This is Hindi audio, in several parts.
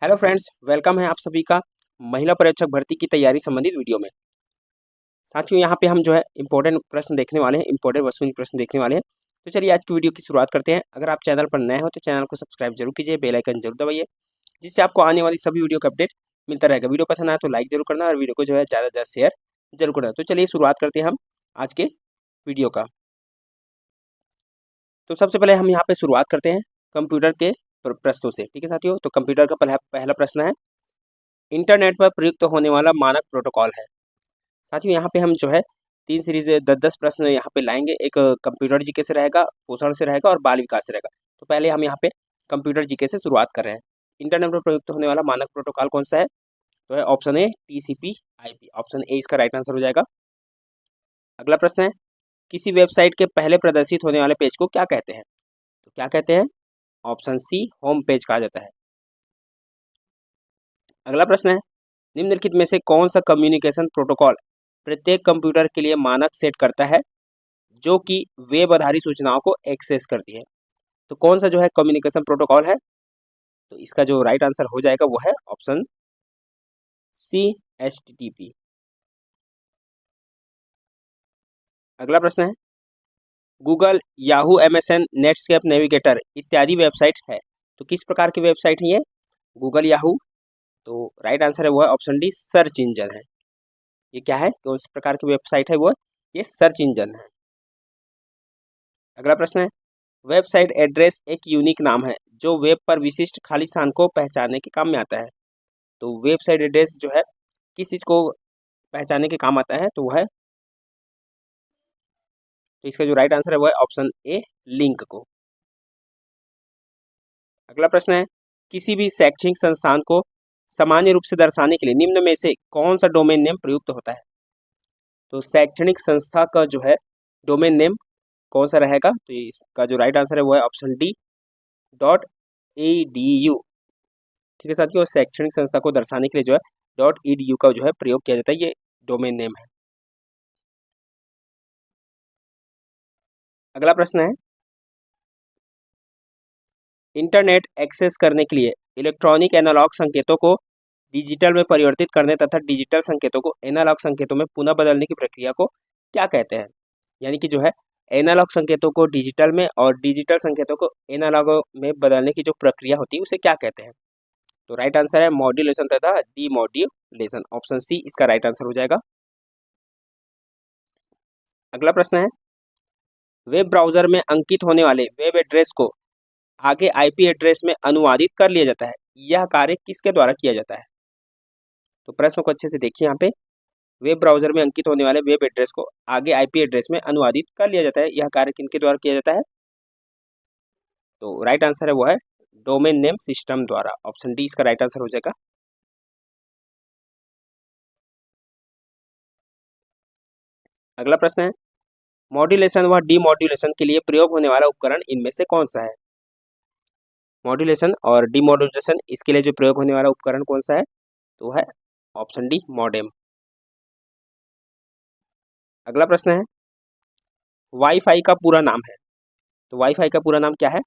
हेलो फ्रेंड्स, वेलकम है आप सभी का महिला परीक्षक भर्ती की तैयारी संबंधित वीडियो में। साथियों, यहाँ पे हम जो है इंपॉर्टेंट प्रश्न देखने वाले हैं, इंपॉर्टेंट वस्तुनिक प्रश्न देखने वाले हैं। तो चलिए आज की वीडियो की शुरुआत करते हैं। अगर आप चैनल पर नए हो तो चैनल को सब्सक्राइब जरूर कीजिए, बेल आइकन जरूर दबाइए, जिससे आपको आने वाली सभी वीडियो का अपडेट मिलता रहेगा। वीडियो पसंद आए तो लाइक जरूर करना और वीडियो को जो है ज़्यादा से ज़्यादा शेयर जरूर करना। तो चलिए शुरुआत करते हैं हम आज के वीडियो का। तो सबसे पहले हम यहाँ पे शुरुआत करते हैं कंप्यूटर के प्रश्नों से। ठीक है साथियों, तो कंप्यूटर का पहला प्रश्न है, इंटरनेट पर प्रयुक्त होने वाला मानक प्रोटोकॉल है। साथियों, यहाँ पे हम जो है 3 सीरीज 10-10 प्रश्न यहाँ पे लाएंगे। एक कंप्यूटर जीके से रहेगा, पोषण से रहेगा और बाल विकास से रहेगा। तो पहले हम यहाँ पे कंप्यूटर जीके से शुरुआत कर रहे हैं। इंटरनेट पर प्रयुक्त होने वाला मानक प्रोटोकॉल कौन सा है? तो है option A TCP/IP। Option A इसका राइट आंसर हो जाएगा। अगला प्रश्न है, किसी वेबसाइट के पहले प्रदर्शित होने वाले पेज को क्या कहते हैं? तो क्या कहते हैं? ऑप्शन सी होम पेज कहा जाता है। अगला प्रश्न है, निम्नलिखित में से कौन सा कम्युनिकेशन प्रोटोकॉल प्रत्येक कंप्यूटर के लिए मानक सेट करता है जो कि वेब आधारित सूचनाओं को एक्सेस करती है? तो कौन सा जो है कम्युनिकेशन प्रोटोकॉल है? तो इसका जो राइट आंसर हो जाएगा वो है ऑप्शन सी HTTP। अगला प्रश्न है, Google, Yahoo, MSN, Netscape, navigator इत्यादि वेबसाइट है। तो किस प्रकार की वेबसाइट है ये? Google, Yahoo. तो राइट आंसर है वो है ऑप्शन डी सर्च इंजन है। ये क्या है? कौन इस प्रकार की वेबसाइट है वो? ये सर्च इंजन है। अगला प्रश्न है, वेबसाइट एड्रेस एक यूनिक नाम है जो वेब पर विशिष्ट खाली स्थान को पहचानने के काम में आता है। तो वेबसाइट एड्रेस जो है किस चीज को पहचानने के काम आता है? तो वो है, तो इसका जो राइट आंसर है वो है ऑप्शन ए लिंक को। अगला प्रश्न है, किसी भी शैक्षणिक संस्थान को सामान्य रूप से दर्शाने के लिए निम्न में से कौन सा डोमेन नेम प्रयुक्त होता है? तो शैक्षणिक संस्था का जो है डोमेन नेम कौन सा रहेगा? तो इसका जो राइट आंसर है वो है ऑप्शन डी .edu। ठीक है साथियों, शैक्षणिक संस्था को दर्शाने के लिए जो है .edu का जो है प्रयोग किया जाता है। ये डोमेन नेम है। अगला प्रश्न है, इंटरनेट एक्सेस करने के लिए इलेक्ट्रॉनिक एनालॉग संकेतों को डिजिटल में परिवर्तित करने तथा डिजिटल संकेतों को एनालॉग संकेतों में पुनः बदलने की प्रक्रिया को क्या कहते हैं? यानी कि जो है एनालॉग संकेतों को डिजिटल में और डिजिटल संकेतों को एनालॉग में बदलने की जो प्रक्रिया होती है उसे क्या कहते हैं? तो राइट आंसर है मॉड्यूलेशन तथा डीमॉड्यूलेशन। ऑप्शन सी इसका राइट आंसर हो जाएगा। अगला प्रश्न है, वेब ब्राउजर में अंकित होने वाले वेब एड्रेस को आगे IP एड्रेस में अनुवादित कर लिया जाता है। यह कार्य किसके द्वारा किया जाता है? तो प्रश्न को अच्छे से देखिए। यहाँ पे वेब ब्राउजर में अंकित होने वाले वेब एड्रेस को आगे IP एड्रेस में अनुवादित कर लिया जाता है। यह कार्य किनके द्वारा किया जाता है? तो राइट आंसर है वो है डोमेन नेम सिस्टम द्वारा। ऑप्शन डी इसका राइट आंसर हो जाएगा। अगला प्रश्न है, मॉड्यूलेशन व डीमॉड्यूलेशन के लिए प्रयोग होने वाला उपकरण इनमें से कौन सा है? मॉड्यूलेशन और डीमॉड्यूलेशन इसके लिए जो प्रयोग होने वाला उपकरण कौन सा है? तो है ऑप्शन डी मॉडेम। अगला प्रश्न है, वाईफाई का पूरा नाम है। तो वाईफाई का पूरा नाम क्या है?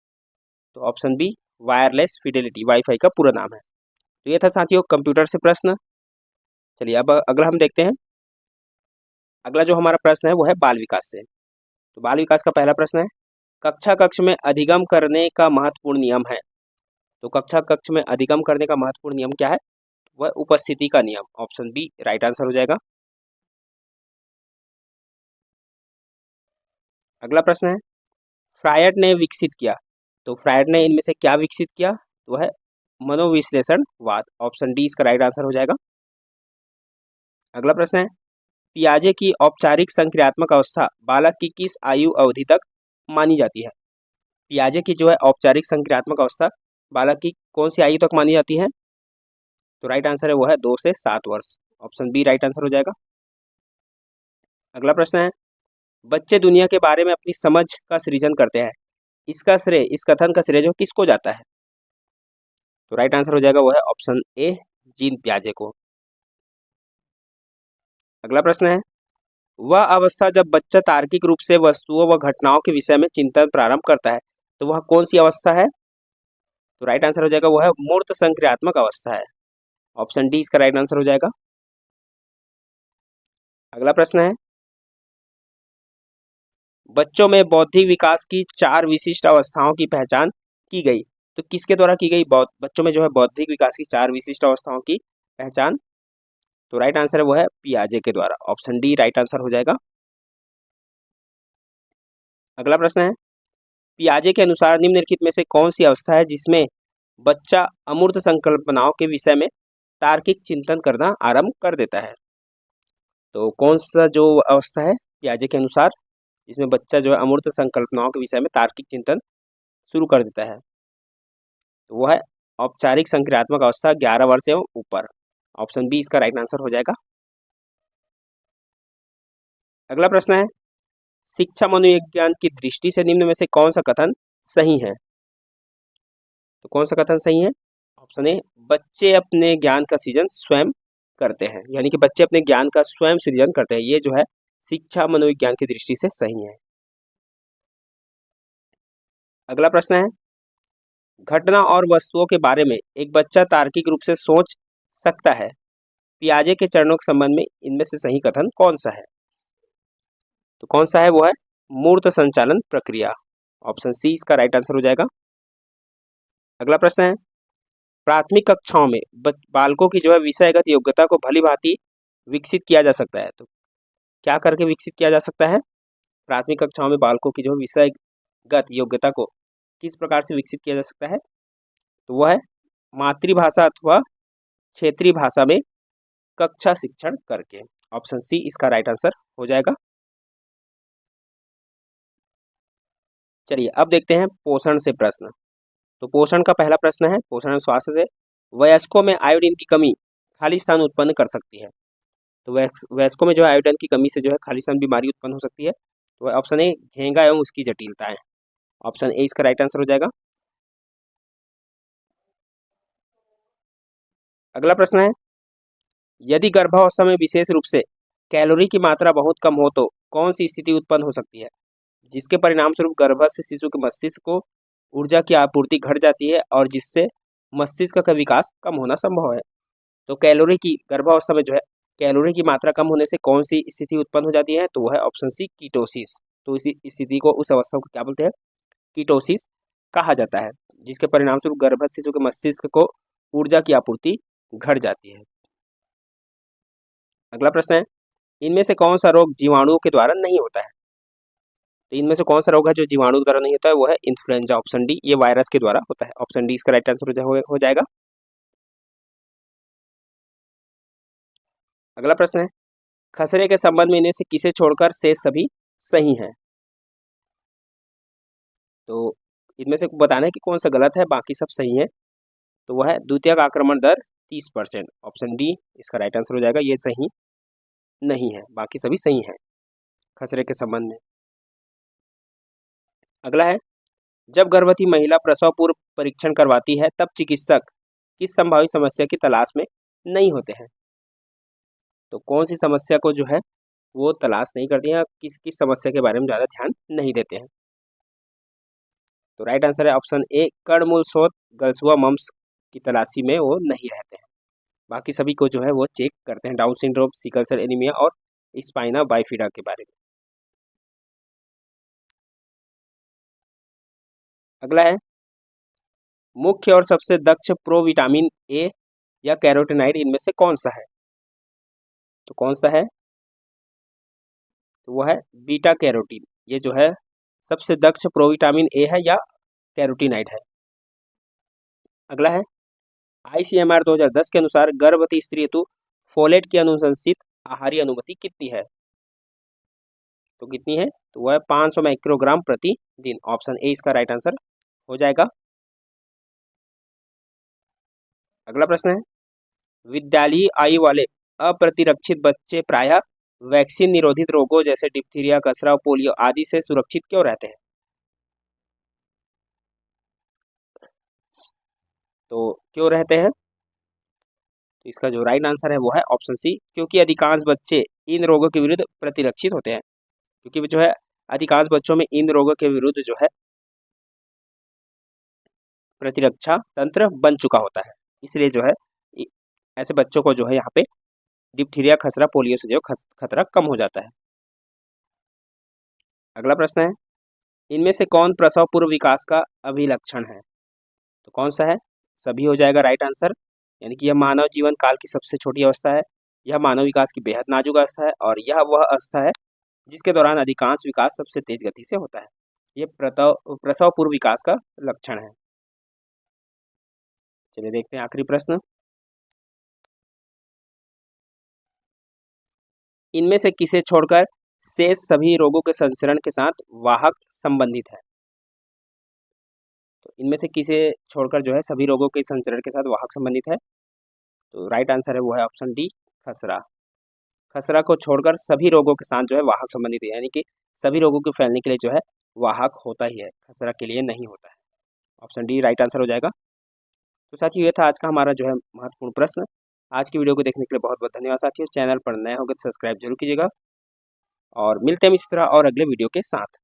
तो option B wireless fidelity WiFi का पूरा नाम है। तो ये था साथियों कंप्यूटर से प्रश्न। चलिए अब अगला हम देखते हैं। अगला जो हमारा प्रश्न है वो है बाल विकास से। तो बाल विकास का पहला प्रश्न है, कक्षा कक्ष में अधिगम करने का महत्वपूर्ण नियम है। तो कक्षा कक्ष में अधिगम करने का महत्वपूर्ण नियम क्या है? वह उपस्थिति का नियम। ऑप्शन बी राइट आंसर हो जाएगा। अगला प्रश्न है, फ्रायड ने विकसित किया। तो फ्रायड ने इनमें से क्या विकसित किया? तो है मनोविश्लेषणवाद। ऑप्शन डी इसका राइट आंसर हो जाएगा। अगला प्रश्न है, पियाजे की औपचारिक संक्रियात्मक अवस्था बालक की किस आयु अवधि तक मानी जाती है? पियाजे की जो है औपचारिक संक्रियात्मक अवस्था बालक की कौन सी आयु तक मानी जाती है? तो राइट आंसर है वो है 2 से 7 वर्ष। ऑप्शन बी राइट आंसर हो जाएगा। अगला प्रश्न है, बच्चे दुनिया के बारे में अपनी समझ का सृजन करते हैं। इसका श्रेय, इस कथन का श्रेय जो किसको जाता है? तो राइट आंसर हो जाएगा वो है ऑप्शन ए जीन पियाजे को। अगला प्रश्न है, वह अवस्था जब बच्चा तार्किक रूप से वस्तुओं व घटनाओं के विषय में चिंतन प्रारंभ करता है, तो वह कौन सी अवस्था है? तो राइट आंसर हो जाएगा वो है मूर्त संक्रियात्मक अवस्था है। ऑप्शन डी इसका राइट आंसर हो जाएगा। अगला प्रश्न है, बच्चों में बौद्धिक विकास की 4 विशिष्ट अवस्थाओं की पहचान की गई। तो किसके द्वारा की गई? बच्चों में जो है बौद्धिक विकास की 4 विशिष्ट अवस्थाओं की पहचान, तो राइट आंसर है वो है पियाजे के द्वारा। ऑप्शन डी राइट आंसर हो जाएगा। अगला प्रश्न है, पियाजे के अनुसार निम्नलिखित में से कौन सी अवस्था है जिसमें बच्चा अमूर्त संकल्पनाओं के विषय में तार्किक चिंतन करना आरंभ कर देता है? तो कौन सा जो अवस्था है पियाजे के अनुसार जिसमें बच्चा जो है अमूर्त संकल्पनाओं के विषय में तार्किक चिंतन शुरू कर देता है? तो वो है औपचारिक संक्रियात्मक अवस्था 11 वर्ष एवं ऊपर। ऑप्शन बी इसका राइट आंसर हो जाएगा। अगला प्रश्न है, शिक्षा मनोविज्ञान की दृष्टि से निम्न में से कौन सा कथन सही है? तो कौन सा कथन सही है? ऑप्शन ए, बच्चे अपने ज्ञान का सृजन स्वयं करते हैं, यानी कि बच्चे अपने ज्ञान का स्वयं सृजन करते हैं, ये जो है शिक्षा मनोविज्ञान की दृष्टि से सही है। अगला प्रश्न है, घटना और वस्तुओं के बारे में एक बच्चा तार्किक रूप से सोच सकता है, पियाजे के चरणों के संबंध में इनमें से सही कथन कौन सा है? तो कौन सा है वो है मूर्त संचालन प्रक्रिया। ऑप्शन सी इसका राइट आंसर हो जाएगा। अगला प्रश्न है, प्राथमिक कक्षाओं में बालकों की जो है विषयगत योग्यता को भली भांति विकसित किया जा सकता है। तो क्या करके विकसित किया जा सकता है? प्राथमिक कक्षाओं में बालकों की जो विषयगत योग्यता को किस प्रकार से विकसित किया जा सकता है? तो वह है मातृभाषा अथवा क्षेत्रीय भाषा में कक्षा शिक्षण करके। ऑप्शन सी इसका राइट आंसर हो जाएगा। चलिए अब देखते हैं पोषण से प्रश्न। तो पोषण का पहला प्रश्न है, पोषण एवं स्वास्थ्य से, वयस्कों में आयोडीन की कमी खालिस्तान उत्पन्न कर सकती है। तो वयस्कों में जो है आयोडीन की कमी से जो है खालिस्तान बीमारी उत्पन्न हो सकती है। तो ऑप्शन ए घेंगा एवं उसकी जटिलताएं। ऑप्शन ए इसका राइट आंसर हो जाएगा। अगला प्रश्न है, यदि गर्भावस्था में विशेष रूप से कैलोरी की मात्रा बहुत कम हो तो कौन सी स्थिति उत्पन्न हो सकती है, जिसके परिणाम स्वरूप गर्भस्थ शिशु के मस्तिष्क को ऊर्जा की आपूर्ति घट जाती है और जिससे मस्तिष्क का विकास कम होना संभव है? तो कैलोरी की गर्भावस्था में जो है कैलोरी की मात्रा कम होने से कौन सी स्थिति उत्पन्न हो जाती है? तो वह है ऑप्शन सी कीटोसिस। तो इसी स्थिति को, उस अवस्था को क्या बोलते हैं? कीटोसिस कहा जाता है, जिसके परिणाम स्वरूप गर्भस्थ शिशु के मस्तिष्क को ऊर्जा की आपूर्ति घट जाती है। अगला प्रश्न है, इनमें से कौन सा रोग जीवाणुओं के द्वारा नहीं होता है? तो इनमें से कौन सा रोग है जो जीवाणु के द्वारा नहीं होता है? वो है इन्फ्लुएंजा। ऑप्शन डी, ये वायरस के द्वारा होता है। ऑप्शन डी इसका राइट आंसर हो जाएगा। अगला प्रश्न है, खसरे के संबंध में इनमें से किसे छोड़कर शेष सभी सही हैं? तो इनमें से बताना है कि कौन सा गलत है, बाकी सब सही है। तो वह है द्वितीयक आक्रमण दर 30%। ऑप्शन डी इसका राइट आंसर हो जाएगा। ये सही नहीं है, बाकी सभी सही हैं खसरे के संबंध में। अगला है, जब गर्भवती महिला प्रसव पूर्व परीक्षण करवाती है तब चिकित्सक किस संभावित समस्या की तलाश में नहीं होते हैं? तो कौन सी समस्या को जो है वो तलाश नहीं करती हैं, किस किस समस्या के बारे में ज़्यादा ध्यान नहीं देते हैं? तो राइट आंसर है ऑप्शन ए, कर्णमूल शोथ गलसुआ मम्स की तलाशी में वो नहीं रहते हैं। बाकी सभी को जो है वो चेक करते हैं, Down syndrome, sickle cell anaemia और स्पाइना बाइफिडा के बारे में। अगला है, मुख्य और सबसे दक्ष प्रोविटामिन ए या कैरोटीनाइड इनमें से कौन सा है? तो कौन सा है? तो वो है बीटा कैरोटीन। ये जो है सबसे दक्ष प्रोविटामिन ए है या कैरोटीनाइड है। अगला है, ICMR 2010 के अनुसार गर्भवती स्त्री हेतु फोलेट की अनुशंसित आहारी अनुमति कितनी है? तो कितनी है? तो वह 500 माइक्रोग्राम प्रति दिन। ऑप्शन ए इसका राइट आंसर हो जाएगा। अगला प्रश्न है, विद्यालयी आयु वाले अप्रतिरक्षित बच्चे प्रायः वैक्सीन निरोधित रोगों जैसे डिप्थीरिया, खसरा, पोलियो आदि से सुरक्षित क्यों रहते हैं? तो क्यों रहते हैं? तो इसका जो राइट आंसर है वो है ऑप्शन सी, क्योंकि अधिकांश बच्चे इन रोगों के विरुद्ध प्रतिरक्षित होते हैं। क्योंकि जो है अधिकांश बच्चों में इन रोगों के विरुद्ध जो है प्रतिरक्षा तंत्र बन चुका होता है। इसलिए जो है ऐसे बच्चों को जो है यहाँ पे डिप्थीरिया, खसरा, पोलियो से जो खतरा कम हो जाता है। अगला प्रश्न है, इनमें से कौन प्रसव पूर्व विकास का अभिलक्षण है? तो कौन सा है? सभी हो जाएगा राइट आंसर, यानी कि यह मानव जीवन काल की सबसे छोटी अवस्था है, यह मानव विकास की बेहद नाजुक अवस्था है और यह वह अवस्था है जिसके दौरान अधिकांश विकास सबसे तेज गति से होता है। यह प्रसव पूर्व विकास का लक्षण है। चलिए देखते हैं आखिरी प्रश्न, इनमें से किसे छोड़कर शेष सभी रोगों के संचरण के साथ वाहक संबंधित है? तो इनमें से किसे छोड़कर जो है सभी रोगों के संचरण के साथ वाहक संबंधित है? तो राइट आंसर है वो है ऑप्शन डी, खसरा। खसरा को छोड़कर सभी रोगों के साथ जो है वाहक संबंधित है, यानी कि सभी रोगों के फैलने के लिए जो है वाहक होता ही है, खसरा के लिए नहीं होता है। ऑप्शन डी राइट आंसर हो जाएगा। तो साथियों ये था आज का हमारा जो है महत्वपूर्ण प्रश्न। आज की वीडियो को देखने के लिए बहुत बहुत धन्यवाद साथियों। चैनल पर नए होंगे तो सब्सक्राइब जरूर कीजिएगा और मिलते हैं इसी तरह और अगले वीडियो के साथ।